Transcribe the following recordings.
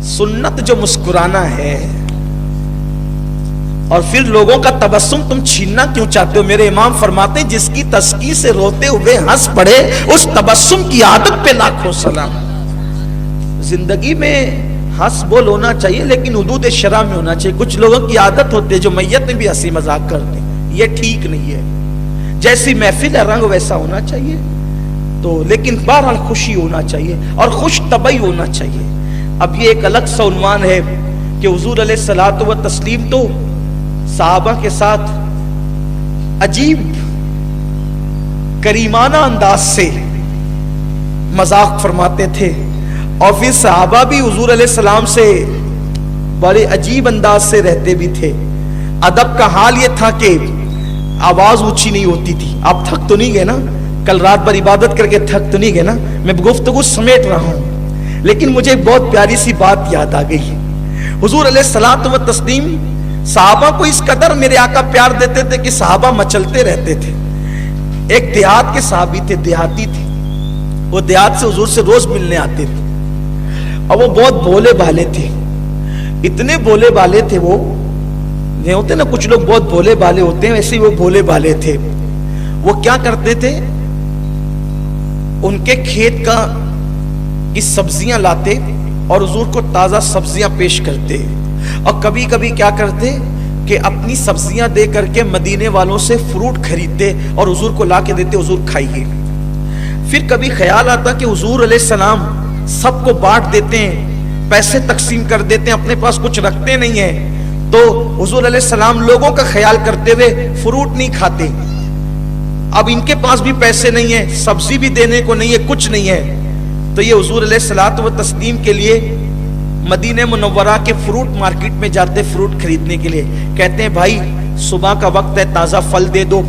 سنت جو مسکرانا ہے، اور پھر لوگوں کا تبسم تم چھیننا کیوں چاہتے ہو؟ میرے امام فرماتے ہیں جس کی تسکی سے روتے ہوئے ہنس پڑے اس تبسم کی عادت پہ لاکھوں سلام۔ زندگی میں ہنس بول ہونا چاہیے لیکن حدود شرع میں ہونا چاہیے۔ کچھ لوگوں کی عادت ہوتی ہے جو میت میں بھی ہنسی مذاق کرتے ہیں، یہ ٹھیک نہیں ہے۔ جیسی محفل ہے رنگ ویسا ہونا چاہیے، تو لیکن بہرحال خوشی ہونا چاہیے اور خوش طبعی ہونا چاہیے۔ اب یہ ایک الگ سا عنوان ہے کہ حضور علیہ الصلوۃ والتسلیم تو صحابہ کے ساتھ عجیب کریمانہ انداز سے مذاق فرماتے تھے، اور پھر صحابہ بھی حضور علیہ السلام سے بڑے عجیب انداز سے رہتے بھی تھے۔ ادب کا حال یہ تھا کہ آواز اونچی نہیں ہوتی تھی۔ آپ تھک تو نہیں گئے نا؟ کل رات بھر عبادت کر کے تھک تو نہیں گئے نا؟ میں گفتگو سمیٹ رہا ہوں لیکن مجھے بہت پیاری سی بات یاد آ گئی۔ حضور علیہ الصلوۃ والتسلیم صحابہ کو اس قدر میرے آقا پیار دیتے تھے کہ صحابہ مچلتے رہتے تھے۔ ایک دیہات کے صحابی تھے، دیہاتی تھے، وہ دیہات سے حضور سے روز ملنے آتے تھے، اور وہ بہت بولے بالے تھے۔ اتنے بولے بالے تھے، وہ نہیں ہوتے نا کچھ لوگ بہت بولے بالے ہوتے ہیں، ویسے ہی وہ بولے بالے تھے۔ وہ کیا کرتے تھے، ان کے کھیت کی سبزیاں لاتے اور حضور کو تازہ سبزیاں پیش کرتے، اور کبھی کبھی کیا کرتے کہ اپنی سبزیاں دے کر کے مدینے والوں سے فروٹ خریدتے اور حضور کو لا کے دیتے، حضور کھائیے۔ پھر کبھی خیال آتا کہ حضور علیہ السلام سب کو بانٹ دیتے ہیں، پیسے تقسیم کر دیتے ہیں، اپنے پاس کچھ رکھتے نہیں ہیں، تو حضور علیہ السلام لوگوں کا خیال کرتے ہوئے فروٹ نہیں کھاتے۔ اب ان کے پاس بھی پیسے نہیں ہیں، سبزی بھی دینے کو نہیں ہے، کچھ نہیں ہے، تو یہ حضور علیہ الصلوۃ والتسلیم کے لیے مدینہ منورہ کے فروٹ مارکیٹ میں جاتے فروٹ خریدنے کے لیے۔ کہتے ہیں بھائی صبح کا وقت ہے، تازہ پھل دے دو،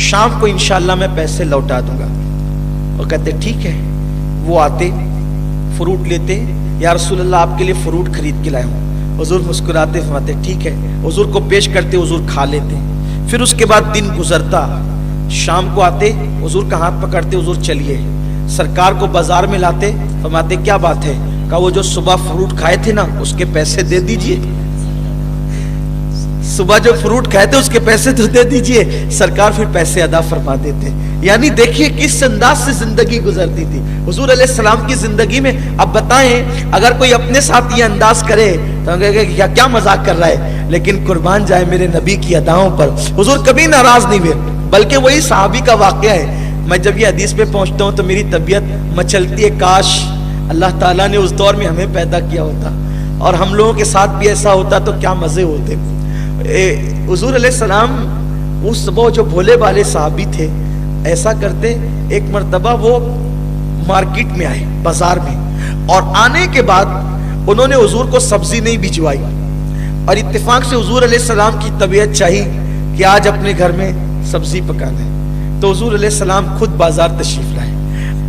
شام کو انشاءاللہ میں پیسے لوٹا دوں گا۔ اور کہتے ٹھیک ہے۔ وہ آتے فروٹ لیتے، یا رسول اللہ آپ کے لیے فروٹ خرید کے لائے ہوں۔ حضور مسکراتے فرماتے ٹھیک ہے، حضور کو پیش کرتے، حضور کھا لیتے۔ پھر اس کے بعد دن گزرتا، شام کو آتے، حضور کا ہاتھ پکڑتے، حضور چلیے۔ سرکار کو بازار میں لاتے، فرماتے کیا بات ہے؟ کہا وہ جو صبح فروٹ کھائے تھے نا اس کے پیسے دے دیجئے، صبح جو فروٹ کھائے تھے اس کے پیسے تو دے دیجئے۔ سرکار پھر پیسے ادا فرما دیتے۔ یعنی دیکھیے کس انداز سے زندگی گزرتی تھی حضور علیہ السلام کی زندگی میں۔ اب بتائیں اگر کوئی اپنے ساتھ یہ انداز کرے تو ہم کہیں گے کیا مذاق کر رہا ہے، لیکن قربان جائے میرے نبی کی اداؤں پر، حضور کبھی ناراض نہیں ہوئے، بلکہ وہی صحابی کا واقعہ ہے۔ میں جب یہ حدیث پہ پہنچتا ہوں تو میری طبیعت مچلتی ہے، کاش اللہ تعالیٰ نے اس دور میں ہمیں پیدا کیا ہوتا اور ہم لوگوں کے ساتھ بھی ایسا ہوتا تو کیا مزے ہوتے۔ حضور علیہ السلام وہ جو بھولے والے صحابی تھے ایسا کرتے۔ ایک مرتبہ وہ مارکیٹ میں آئے، بازار میں، اور آنے کے بعد انہوں نے حضور کو سبزی نہیں بھجوائی، اور اتفاق سے حضور علیہ السلام کی طبیعت چاہی کہ آج اپنے گھر میں سبزی پکانا ہے، تو حضور علیہ السلام خود بازار تشریف لائے۔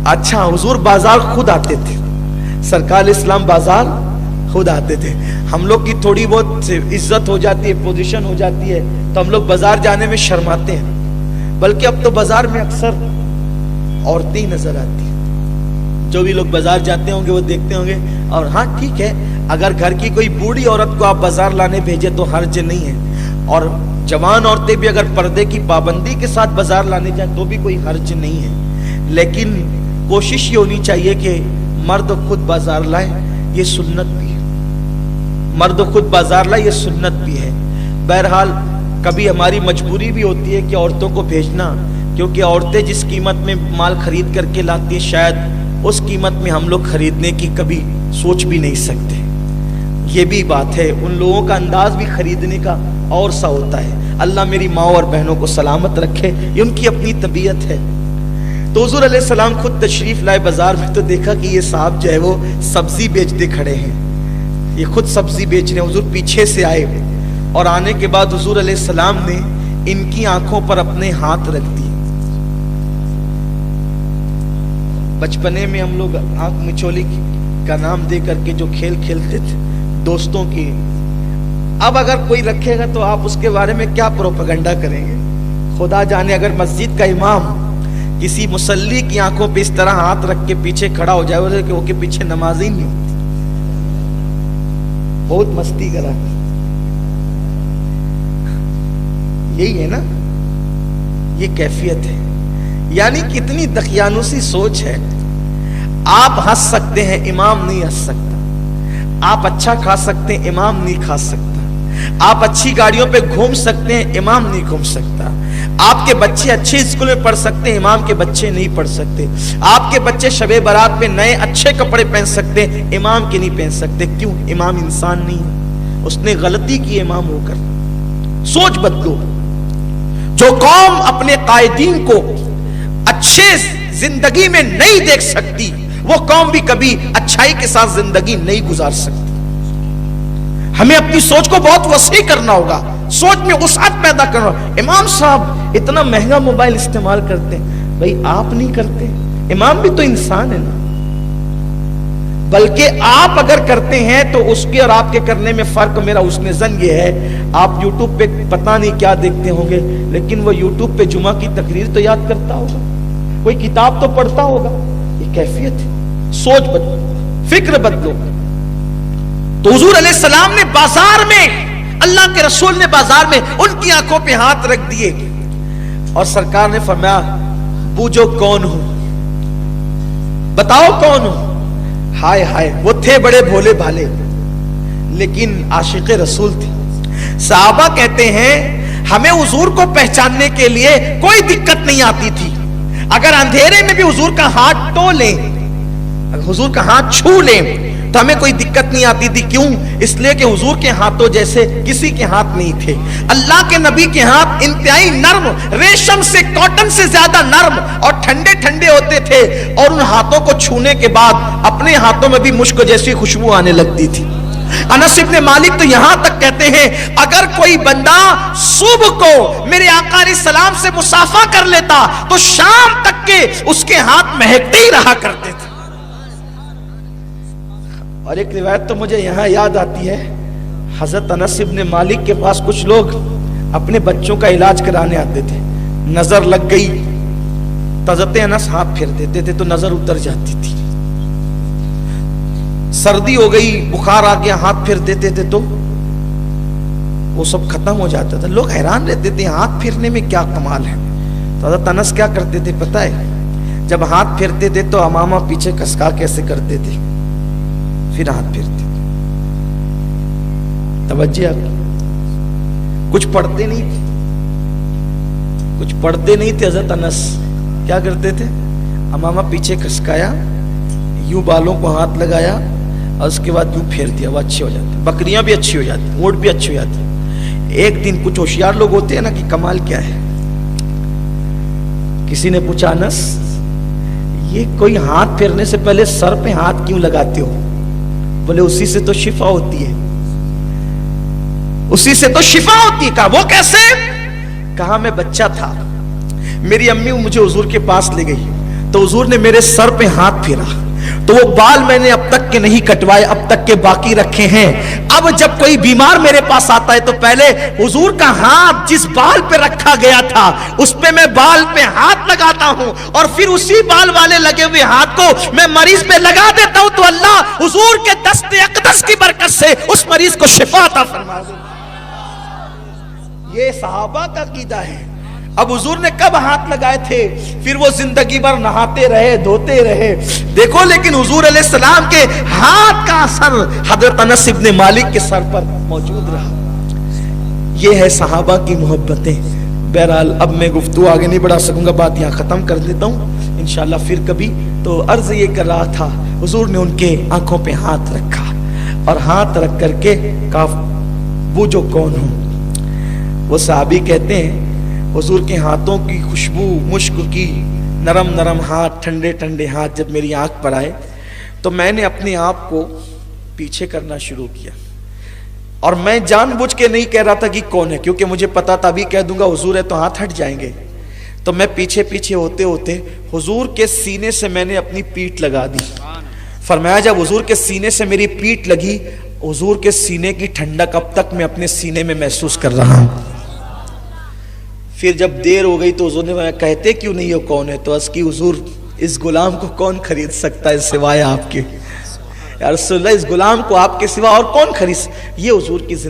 اچھا حضور بازار خود آتے تھے، سرکار اسلام بازار خود آتے تھے۔ ہم لوگ کی تھوڑی بہت عزت ہو جاتی ہے، پوزیشن ہو جاتی ہے، تو ہم لوگ بازار جانے میں شرماتے ہیں، بلکہ اب تو بازار میں اکثر عورتیں ہی نظر آتی ہیں۔ جو بھی لوگ بازار جاتے ہوں گے وہ دیکھتے ہوں گے۔ اور ہاں ٹھیک ہے، اگر گھر کی کوئی بوڑھی عورت کو آپ بازار لانے بھیجے تو حرج نہیں ہے، اور جوان عورتیں بھی اگر پردے کی پابندی کے ساتھ بازار لانے جائیں تو بھی کوئی حرج نہیں ہے، لیکن کوشش یہ ہونی چاہیے کہ مرد خود بازار لائے، یہ سنت بھی ہے، مرد خود بازار لائے یہ سنت بھی ہے۔ بہرحال کبھی ہماری مجبوری بھی ہوتی ہے کہ عورتوں کو بھیجنا، کیونکہ عورتیں جس قیمت میں مال خرید کر کے لاتی ہیں شاید اس قیمت میں ہم لوگ خریدنے کی کبھی سوچ بھی نہیں سکتے۔ یہ بھی بات ہے، ان لوگوں کا انداز بھی خریدنے کا اور سا ہوتا ہے۔ اللہ میری ماں اور بہنوں کو سلامت رکھے، یہ ان کی اپنی طبیعت ہے۔ تو حضور علیہ السلام خود تشریف لائے بازار میں، تو دیکھا کہ یہ صاحب جو ہے وہ سبزی بیچتے کھڑے ہیں، یہ خود سبزی بیچ رہے ہیں۔ حضور پیچھے سے آئے، اور آنے کے بعد حضور علیہ السلام نے ان کی آنکھوں پر اپنے ہاتھ رکھ دیے۔ بچپنے میں ہم لوگ آنکھ مچولی کا نام دے کر کے جو کھیل کھیلتے تھے دوستوں کی، اب اگر کوئی رکھے گا تو آپ اس کے بارے میں کیا پروپیگنڈا کریں گے؟ خدا جانے اگر مسجد کا امام کسی مصلی کی آنکھوں پہ اس طرح ہاتھ رکھ کے پیچھے کھڑا ہو جائے کہ وہ کے پیچھے نماز ہی نہیں ہوتی۔ بہت مستی کرا. یہی ہے نا, یہ کیفیت ہے. یعنی کتنی دقیانوسی سوچ ہے. آپ ہنس سکتے ہیں, امام نہیں ہنس سکتا. آپ اچھا کھا سکتے ہیں, امام نہیں کھا سکتا. آپ اچھی گاڑیوں پہ گھوم سکتے ہیں, امام نہیں گھوم سکتا. آپ کے بچے اچھے اسکول میں پڑھ سکتے ہیں, امام کے بچے نہیں پڑھ سکتے. آپ کے بچے شب برات پہ نئے اچھے کپڑے پہن سکتے ہیں, امام کے نہیں پہن سکتے. کیوں؟ امام انسان نہیں ہے, اس نے غلطی کی امام ہو کر. سوچ بدلو. جو قوم اپنے قائدین کو اچھے زندگی میں نہیں دیکھ سکتی, وہ قوم بھی کبھی اچھائی کے ساتھ زندگی نہیں گزار سکتی. ہمیں اپنی سوچ کو بہت وسیع کرنا ہوگا, سوچ میں وسعت پیدا کرنا. امام صاحب اتنا مہنگا موبائل استعمال کرتے ہیں, بھائی آپ نہیں کرتے, امام بھی تو انسان ہے نا. بلکہ آپ اگر کرتے ہیں تو اس کے اور آپ کے کرنے میں فرق میرا حسن ظن یہ ہے, آپ یوٹیوب پہ پتہ نہیں کیا دیکھتے ہوں گے, لیکن وہ یوٹیوب پہ جمعہ کی تقریر تو یاد کرتا ہوگا, کوئی کتاب تو پڑھتا ہوگا. یہ کیفیت ہے. سوچ بدلو, فکر بدلو. تو حضور علیہ السلام نے بازار میں, اللہ کے رسول نے بازار میں ان کی آنکھوں پہ ہاتھ رکھ دیے اور سرکار نے فرمایا, بوجھو کون ہوں, بتاؤ کون ہوں. ہائے ہائے, وہ تھے بڑے بھولے بھالے لیکن عاشق رسول تھے. صحابہ کہتے ہیں ہمیں حضور کو پہچاننے کے لیے کوئی دقت نہیں آتی تھی. اگر اندھیرے میں بھی حضور کا ہاتھ ٹو لیں, حضور کا ہاتھ چھو لیں تو ہمیں کوئی دقت نہیں آتی تھی. کیوں؟ اس لیے کہ حضور کے ہاتھوں جیسے کسی کے ہاتھ نہیں تھے. اللہ کے نبی کے ہاتھ انتہائی نرم, ریشم سے, کاٹن سے زیادہ نرم اور ٹھنڈے ٹھنڈے ہوتے تھے, اور ان ہاتھوں کو چھونے کے بعد اپنے ہاتھوں میں بھی مشک جیسی خوشبو آنے لگتی تھی. انس ابن مالک تو یہاں تک کہتے ہیں اگر کوئی بندہ صبح کو میرے آقا علیہ السلام سے مصافحہ کر لیتا تو شام تک کے اس کے ہاتھ مہکتے ہی رہا کرتے تھے. اور ایک روایت تو مجھے یہاں یاد آتی ہے, حضرت انس ابن مالک کے پاس کچھ لوگ اپنے بچوں کا علاج کرانے آتے تھے. نظر لگ گئی تو حضرت انس ہاتھ پھیر دیتے تھے تو نظر اتر جاتی تھی. سردی ہو گئی, بخار آ گیا, ہاتھ پھیر دیتے تھے تو وہ سب ختم ہو جاتا تھا. لوگ حیران رہتے تھے ہاتھ پھیرنے میں کیا کمال ہے. تو حضرت انس کیا کرتے تھے پتہ ہے, جب ہاتھ پھیرتے تھے تو امامہ پیچھے کسکا کیسے کرتے تھے, پھر ہاتھ پھیرتے تھے. توجہ آپ, کچھ پڑھتے نہیں تھے, کچھ پڑھتے نہیں تھے. حضرت انس کیا کرتے تھے, امامہ پیچھے کسکایا, یوں بالوں کو ہاتھ لگایا اور اس کے بعد یوں پھیر دیا, وہ اچھے ہو جاتے. بکریاں بھی اچھی ہو جاتی, اونٹ بھی اچھی ہو جاتی. ایک دن کچھ ہوشیار لوگ ہوتے ہیں نا کہ کمال کیا ہے, کسی نے پوچھا انس یہ کوئی ہاتھ پھیرنے سے پہلے سر پہ ہاتھ کیوں لگاتے ہو؟ بولے اسی سے تو شفا ہوتی ہے, اسی سے تو شفا ہوتی ہے. کہا وہ کیسے؟ کہا میں بچہ تھا, میری امی مجھے حضور کے پاس لے گئی تو حضور نے میرے سر پہ ہاتھ پھیرا تو وہ بال میں نے اب تک کے نہیں کٹوائے, اب تک کے باقی رکھے ہیں. اب جب کوئی بیمار میرے پاس آتا ہے تو پہلے حضور کا ہاتھ جس بال پہ رکھا گیا تھا اس پہ میں بال پہ ہاتھ لگاتا ہوں اور پھر اسی بال والے لگے ہوئے ہاتھ کو میں مریض پہ لگا دیتا ہوں تو اللہ حضور کے دست اقدس کی برکت سے اس مریض کو شفا عطا فرما دے. یہ صحابہ کا عقیدہ ہے. اب حضور نے کب ہاتھ لگائے تھے؟ پھر وہ زندگی بھر نہاتے رہے, دھوتے رہے. دیکھو لیکن حضور علیہ السلام کے ہاتھ کا اثر حضرت انس ابن مالک کے سر پر موجود رہا. یہ ہے صحابہ کی محبتیں. بہرحال اب میں گفتگو آگے نہیں بڑھا سکوں گا, بات یہاں ختم کر دیتا ہوں انشاءاللہ پھر کبھی. تو عرض یہ کر رہا تھا, حضور نے ان کے آنکھوں پہ ہاتھ رکھا اور ہاتھ رکھ کر کے کہا بوجھو کون ہوں. وہ صحابی کہتے ہیں حضور کے ہاتھوں کی خوشبو, مشک کی, نرم نرم ہاتھ, ٹھنڈے ٹھنڈے ہاتھ جب میری آنکھ پر آئے تو میں نے اپنے آپ کو پیچھے کرنا شروع کیا. اور میں جان بوجھ کے نہیں کہہ رہا تھا کہ کون ہے, کیونکہ مجھے پتا تھا ابھی کہہ دوں گا حضور ہے تو ہاتھ ہٹ جائیں گے. تو میں پیچھے پیچھے ہوتے ہوتے حضور کے سینے سے میں نے اپنی پیٹھ لگا دی. فرمایا جب حضور کے سینے سے میری پیٹھ لگی, حضور کے سینے کی ٹھنڈک اب تک میں اپنے سینے میں محسوس کر رہا ہوں. پھر جب دیر ہو گئی تو حضور نے کہتے کیوں نہیں ہو کون ہے؟ تو اس کی حضور اس غلام کو کون خرید سکتا ہے سوائے آپ کے. یا رسول اللہ اس غلام کو آپ کے سوا اور کون خرید، یہ حضور کی زندگی